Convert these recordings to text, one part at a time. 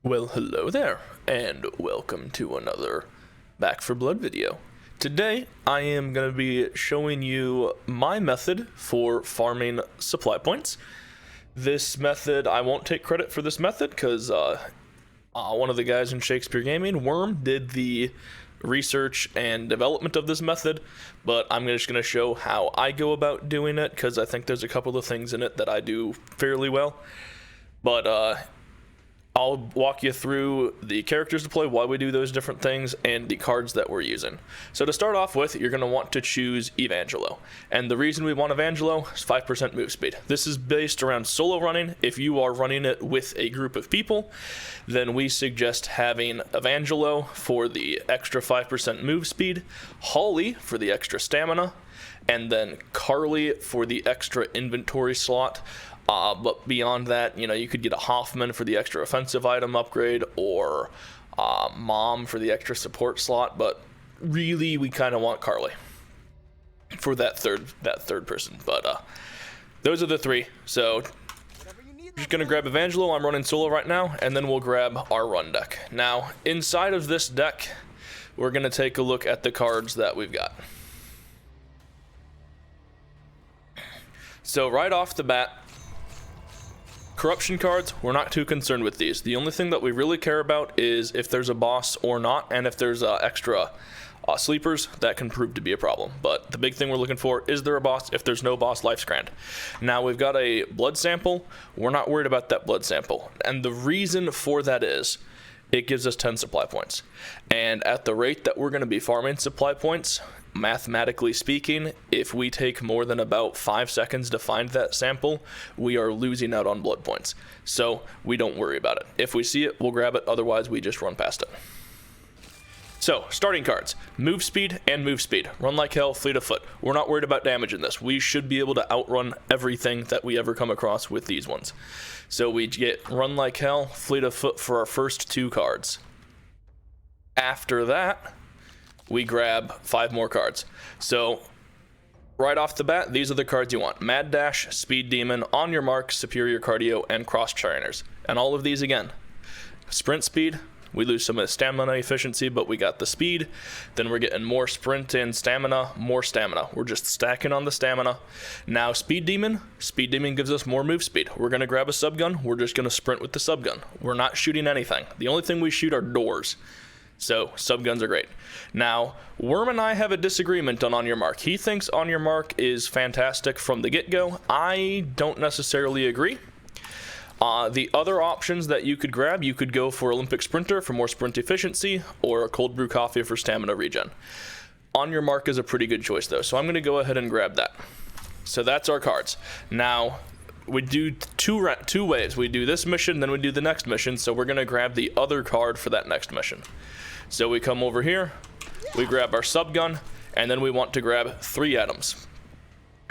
Well, hello there, and welcome to another Back for Blood video. Today, I am going to be showing you my method for farming supply points. This method, I won't take credit for this method, because one of the guys in Shakespeare Gaming, Worm, did the research and development of this method, but I'm just going to show how I go about doing it, because I think there's a couple of things in it that I do fairly well. But I'll walk you through the characters to play, why we do those different things, and the cards that we're using. So to start off with, you're going to want to choose Evangelo. And the reason we want Evangelo is 5% move speed. This is based around solo running. If you are running it with a group of people, then we suggest having Evangelo for the extra 5% move speed, Holly for the extra stamina, and then Carly for the extra inventory slot. But beyond that, you could get a Hoffman for the extra offensive item upgrade, or Mom for the extra support slot. But really, we kind of want Carly for that third person. But those are the three. So I'm just gonna grab Evangelo. I'm running solo right now, and then we'll grab our run deck. Now, inside of this deck, we're gonna take a look at the cards that we've got. So right off the bat, corruption cards, we're not too concerned with these. The only thing that we really care about is if there's a boss or not, and if there's extra sleepers, that can prove to be a problem. But the big thing we're looking for, is there a boss? If there's no boss, life's grand. Now, we've got a blood sample. We're not worried about that blood sample. And the reason for that is, it gives us 10 supply points. And at the rate that we're going to be farming supply points, mathematically speaking, if we take more than about 5 seconds to find that sample, we are losing out on blood points. So we don't worry about it. If we see it, we'll grab it. Otherwise, we just run past it. So, starting cards, move speed and move speed. Run like hell, fleet of foot. We're not worried about damage in this. We should be able to outrun everything that we ever come across with these ones. So we get run like hell, fleet of foot for our first 2 cards. After that, we grab 5 more cards. So right off the bat, these are the cards you want. Mad Dash, Speed Demon, On Your Mark, Superior Cardio, and Cross Trainers. And all of these again. Sprint speed, we lose some of the stamina efficiency, but we got the speed. Then we're getting more sprint and stamina, more stamina. We're just stacking on the stamina. Now Speed Demon gives us more move speed. We're going to grab a subgun. We're just going to sprint with the subgun. We're not shooting anything. The only thing we shoot are doors. So, subguns are great. Now, Worm and I have a disagreement on Your Mark. He thinks On Your Mark is fantastic from the get-go. I don't necessarily agree. The other options that you could grab, you could go for Olympic Sprinter for more sprint efficiency, or a Cold Brew Coffee for stamina regen. On Your Mark is a pretty good choice, though, so I'm going to go ahead and grab that. So that's our cards. Now, we do two ways. We do this mission, then we do the next mission, so we're going to grab the other card for that next mission. So we come over here, we grab our subgun, and then we want to grab 3 items.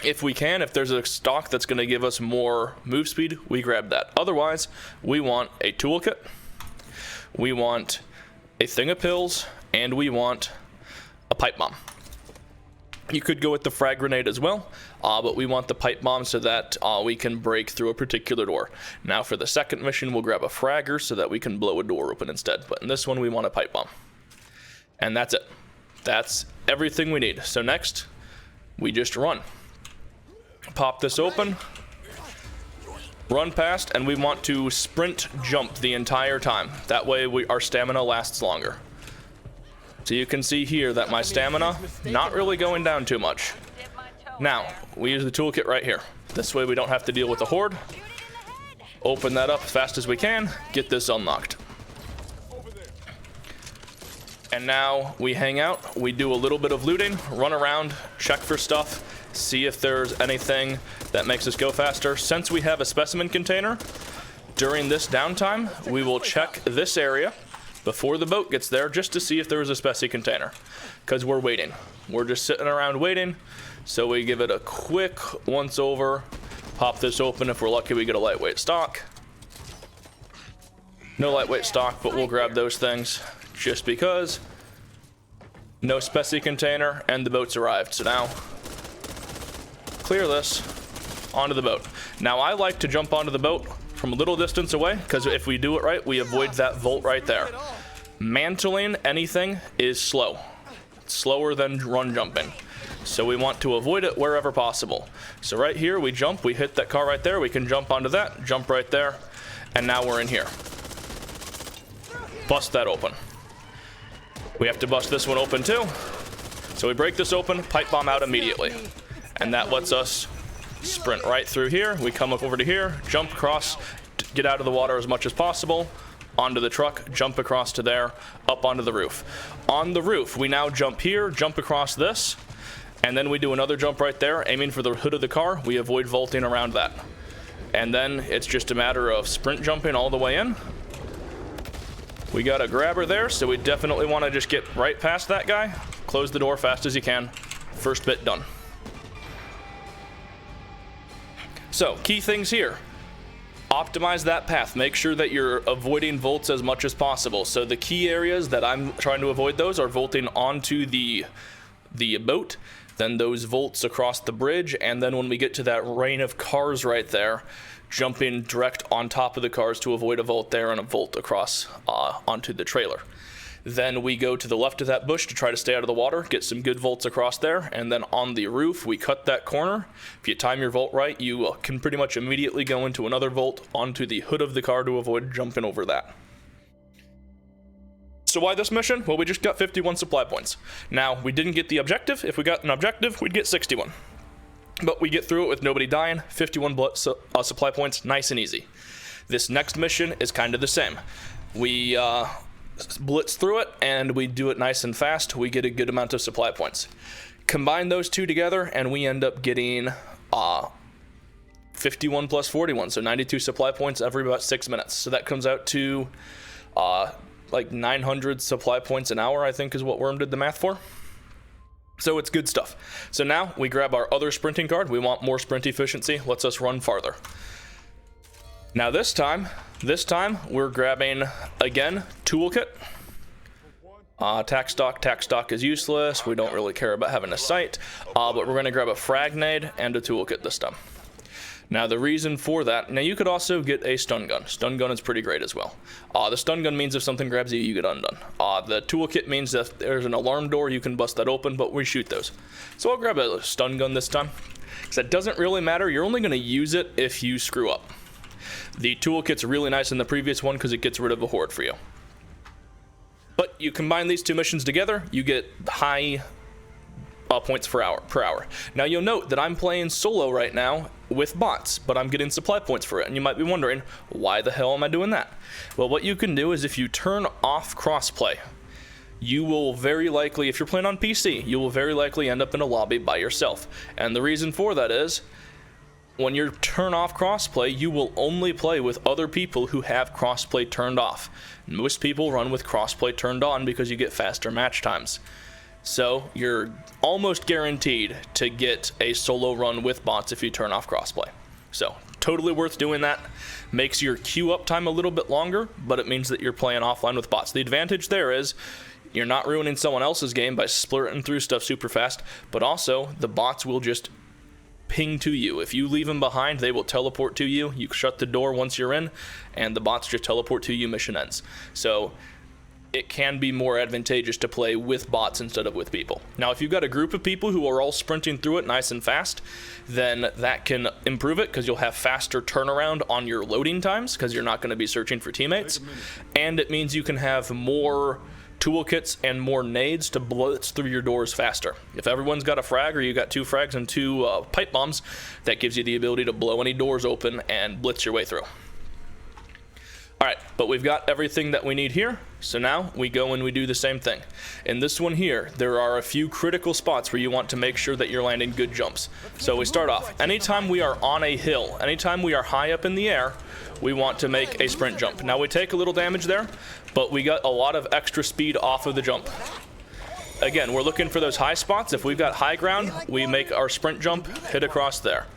If we can, if there's a stock that's going to give us more move speed, we grab that. Otherwise, we want a toolkit, we want a thing of pills, and we want a pipe bomb. You could go with the frag grenade as well, but we want the pipe bomb so that we can break through a particular door. Now for the second mission, we'll grab a fragger so that we can blow a door open instead. But in this one, we want a pipe bomb. And that's it. That's everything we need. So next, we just run. Pop this open, run past, and we want to sprint jump the entire time. That way our stamina lasts longer. So you can see here that my stamina not really going down too much. Now, we use the toolkit right here. This way we don't have to deal with the horde. Open that up as fast as we can, get this unlocked. And now we hang out, we do a little bit of looting, run around, check for stuff, see if there's anything that makes us go faster. Since we have a specimen container, during this downtime, we will check this area before the boat gets there just to see if there is a speci container, because we're waiting. We're just sitting around waiting, so we give it a quick once over, pop this open. If we're lucky, we get a lightweight stock. No lightweight stock, but we'll grab those things just because. No speci container, and the boat's arrived. So now, clear this, onto the boat. Now I like to jump onto the boat from a little distance away, because if we do it right, we avoid that vault right there. Mantling anything is slow. It's slower than run jumping. So we want to avoid it wherever possible. So right here, we jump, we hit that car right there, we can jump onto that, jump right there, and now we're in here. Bust that open. We have to bust this one open too. So we break this open, pipe bomb out immediately. And that lets us sprint right through here. We come up over to here, jump across, get out of the water as much as possible, onto the truck, jump across to there, up onto the roof. On the roof, we now jump here, jump across this, and then we do another jump right there, aiming for the hood of the car. We avoid vaulting around that. And then it's just a matter of sprint jumping all the way in. We got a grabber there, so we definitely want to just get right past that guy. Close the door fast as you can. First bit done. So, key things here. Optimize that path. Make sure that you're avoiding vaults as much as possible. So the key areas that I'm trying to avoid those are vaulting onto the boat, then those vaults across the bridge, and then when we get to that rain of cars right there, jumping direct on top of the cars to avoid a vault there and a vault across onto the trailer. Then we go to the left of that bush to try to stay out of the water, get some good vaults across there, and then on the roof, we cut that corner. If you time your vault right, you can pretty much immediately go into another vault onto the hood of the car to avoid jumping over that. So why this mission? Well, we just got 51 supply points. Now, we didn't get the objective. If we got an objective, we'd get 61. But we get through it with nobody dying, 51 supply points, nice and easy. This next mission is kind of the same. We blitz through it, and we do it nice and fast. We get a good amount of supply points. Combine those two together, and we end up getting 51 plus 41, so 92 supply points every about 6 minutes. So that comes out to like 900 supply points an hour, I think is what Worm did the math for. So it's good stuff. So now we grab our other sprinting card. We want more sprint efficiency. Lets us run farther. Now this time we're grabbing, again, toolkit. Tack stock is useless. We don't really care about having a sight, but we're going to grab a frag nade and a toolkit this time. Now the reason for that, now you could also get a stun gun. Stun gun is pretty great as well. The stun gun means if something grabs you, you get undone. The toolkit means that there's an alarm door, you can bust that open, but we shoot those. So I'll grab a stun gun this time, because that doesn't really matter. You're only going to use it if you screw up. The toolkit's really nice in the previous one because it gets rid of a horde for you. But you combine these two missions together, you get high points per hour. Now you'll note that I'm playing solo right now with bots, but I'm getting supply points for it. And you might be wondering, why the hell am I doing that? Well, what you can do is if you turn off crossplay, you will very likely, if you're playing on PC, you will very likely end up in a lobby by yourself. And the reason for that is, when you turn off crossplay, you will only play with other people who have crossplay turned off. Most people run with crossplay turned on because you get faster match times. So you're almost guaranteed to get a solo run with bots if you turn off crossplay. So totally worth doing that. Makes your queue up time a little bit longer, but it means that you're playing offline with bots. The advantage there is you're not ruining someone else's game by splurting through stuff super fast, but also the bots will just ping to you. If you leave them behind, they will teleport to you. You shut the door once you're in, and the bots just teleport to you, mission ends. So it can be more advantageous to play with bots instead of with people. Now, if you've got a group of people who are all sprinting through it nice and fast, then that can improve it because you'll have faster turnaround on your loading times because you're not going to be searching for teammates. And it means you can have more toolkits and more nades to blitz through your doors faster. If everyone's got a frag or you got 2 frags and 2 pipe bombs, that gives you the ability to blow any doors open and blitz your way through. Alright, but we've got everything that we need here, so now we go and we do the same thing. In this one here, there are a few critical spots where you want to make sure that you're landing good jumps. So we start off, anytime we are on a hill, anytime we are high up in the air, we want to make a sprint jump. Now we take a little damage there, but we got a lot of extra speed off of the jump. Again, we're looking for those high spots. If we've got high ground, we make our sprint jump, hit across there.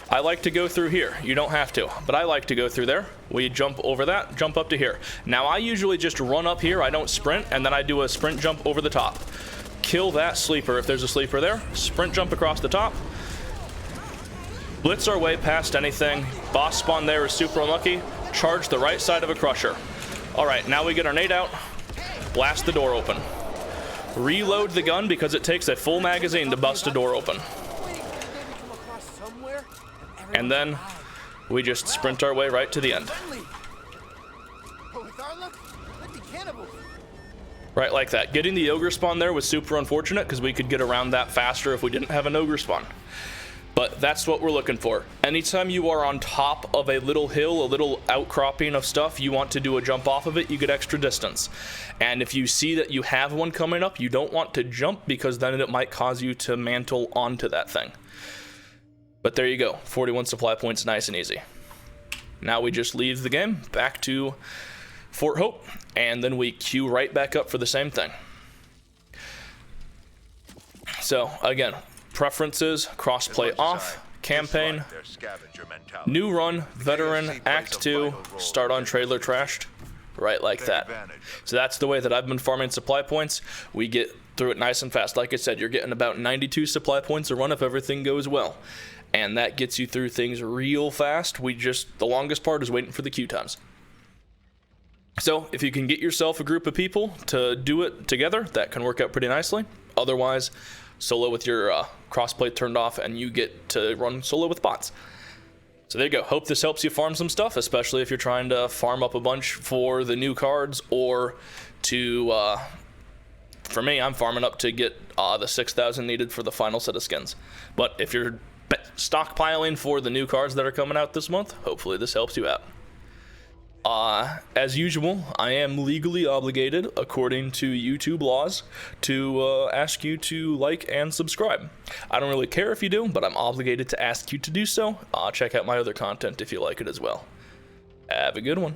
I like to go through here. You don't have to, but I like to go through there. We jump over that, jump up to here. Now I usually just run up here, I don't sprint, and then I do a sprint jump over the top. Kill that sleeper if there's a sleeper there. Sprint jump across the top. Blitz our way past anything. Boss spawn there is super unlucky. Charge the right side of a crusher. All right, now we get our nade out. Blast the door open. Reload the gun because it takes a full magazine to bust a door open. And then we just sprint our way right to the end. Right like that. Getting the ogre spawn there was super unfortunate because we could get around that faster if we didn't have an ogre spawn. But that's what we're looking for. Anytime you are on top of a little hill, a little outcropping of stuff, you want to do a jump off of it, you get extra distance. And if you see that you have one coming up, you don't want to jump because then it might cause you to mantle onto that thing. But there you go, 41 supply points, nice and easy. Now we just leave the game, back to Fort Hope, and then we queue right back up for the same thing. So again, preferences, crossplay off, campaign, new run, veteran, act 2, start on trailer trashed, right like that. So that's the way that I've been farming supply points. We get through it nice and fast. Like I said, you're getting about 92 supply points a run if everything goes well. And that gets you through things real fast. The longest part is waiting for the queue times. So if you can get yourself a group of people to do it together, that can work out pretty nicely. Otherwise, solo with your crossplay turned off and you get to run solo with bots. So there you go. Hope this helps you farm some stuff, especially if you're trying to farm up a bunch for the new cards or to, for me, I'm farming up to get the 6,000 needed for the final set of skins. But if you're stockpiling for the new cards that are coming out this month, hopefully this helps you out. As usual, I am legally obligated, according to YouTube laws, to ask you to like and subscribe. I don't really care if you do, but I'm obligated to ask you to do so. Check out my other content if you like it as well. Have a good one.